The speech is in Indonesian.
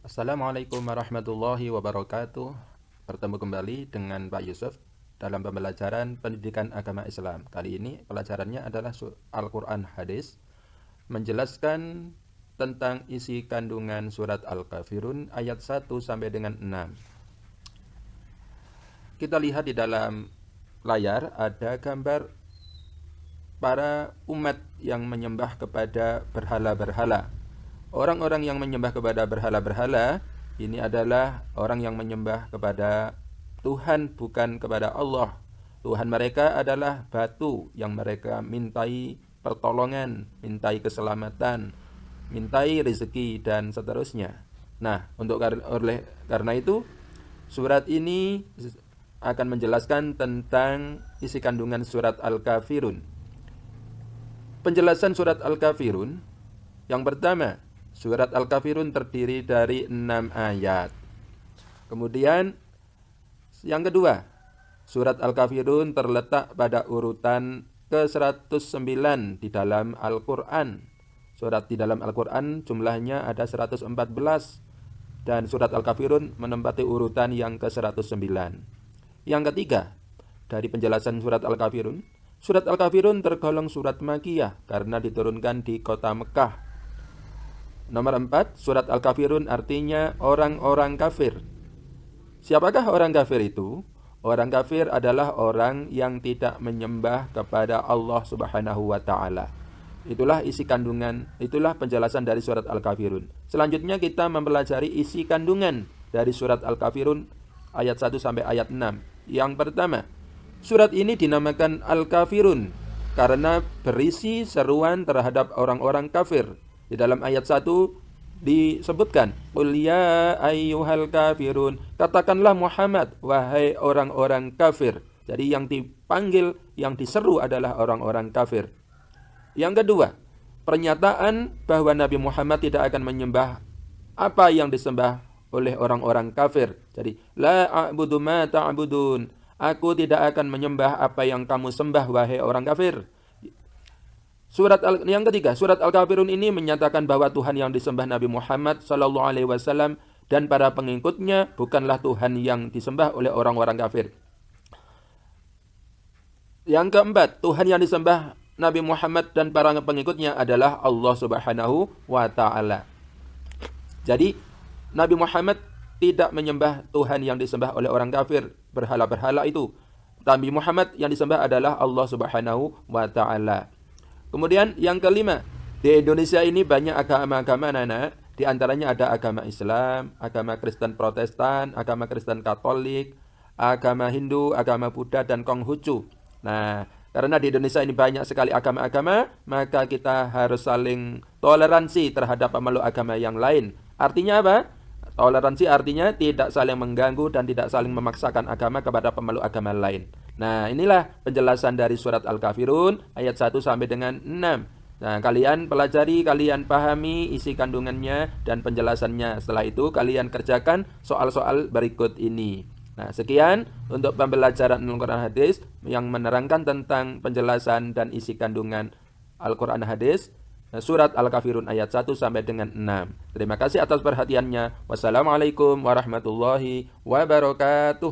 Assalamualaikum warahmatullahi wabarakatuh. Bertemu kembali dengan Pak Yusuf dalam pembelajaran pendidikan agama Islam. Kali ini pelajarannya adalah Al-Quran Hadis, menjelaskan tentang isi kandungan surat Al-Kafirun ayat 1 sampai dengan 6. Kita lihat di dalam layar ada gambar para umat yang menyembah kepada berhala-berhala. Orang-orang yang menyembah kepada berhala-berhala ini adalah orang yang menyembah kepada Tuhan, bukan kepada Allah. Tuhan mereka adalah batu yang mereka mintai pertolongan, mintai keselamatan, mintai rezeki dan seterusnya. Nah, karena itu surat ini akan menjelaskan tentang isi kandungan surat Al-Kafirun. Penjelasan surat Al-Kafirun yang pertama, surat Al-Kafirun terdiri dari 6 ayat. Kemudian yang kedua, surat Al-Kafirun terletak pada urutan ke-109 di dalam Al-Quran. Surat di dalam Al-Quran jumlahnya ada 114 dan surat Al-Kafirun menempati urutan yang ke-109. Yang ketiga, dari penjelasan surat Al-Kafirun, surat Al-Kafirun tergolong surat Makkiyah karena diturunkan di kota Mekah. Nomor 4, surat Al-Kafirun artinya orang-orang kafir. Siapakah orang kafir itu? Orang kafir adalah orang yang tidak menyembah kepada Allah Subhanahu wa taala. Itulah isi kandungan, itulah penjelasan dari surat Al-Kafirun. Selanjutnya kita mempelajari isi kandungan dari surat Al-Kafirun ayat 1 sampai ayat 6. Yang pertama, surat ini dinamakan Al-Kafirun karena berisi seruan terhadap orang-orang kafir. Di dalam ayat 1 disebutkan, "Qul ya ayyuhal kafirun." Katakanlah Muhammad, wahai orang-orang kafir. Jadi yang dipanggil, yang diseru adalah orang-orang kafir. Yang kedua, pernyataan bahwa Nabi Muhammad tidak akan menyembah apa yang disembah oleh orang-orang kafir. Jadi, la a'budu ma ta'budun. Aku tidak akan menyembah apa yang kamu sembah, wahai orang kafir. Yang ketiga, surat Al-Kafirun ini menyatakan bahwa Tuhan yang disembah Nabi Muhammad SAW dan para pengikutnya bukanlah Tuhan yang disembah oleh orang-orang kafir. Yang keempat, Tuhan yang disembah Nabi Muhammad dan para pengikutnya adalah Allah Subhanahu wa taala. Jadi, Nabi Muhammad tidak menyembah Tuhan yang disembah oleh orang kafir, berhala-berhala itu. Nabi Muhammad yang disembah adalah Allah Subhanahu wa taala. Kemudian yang kelima, di Indonesia ini banyak agama-agama anak-anak. Di antaranya ada agama Islam, agama Kristen Protestan, agama Kristen Katolik, agama Hindu, agama Buddha, dan Konghucu. Nah, karena di Indonesia ini banyak sekali agama-agama, maka kita harus saling toleransi terhadap pemeluk agama yang lain. Artinya apa? Toleransi artinya tidak saling mengganggu dan tidak saling memaksakan agama kepada pemeluk agama lain. Nah, inilah penjelasan dari surat Al-Kafirun ayat 1 sampai dengan 6. Nah, kalian pelajari, kalian pahami isi kandungannya dan penjelasannya. Setelah itu kalian kerjakan soal-soal berikut ini. Nah, sekian untuk pembelajaran Al-Quran Hadis yang menerangkan tentang penjelasan dan isi kandungan Al-Quran Hadis. Surat Al-Kafirun ayat 1 sampai dengan 6. Terima kasih atas perhatiannya. Wassalamualaikum warahmatullahi wabarakatuh.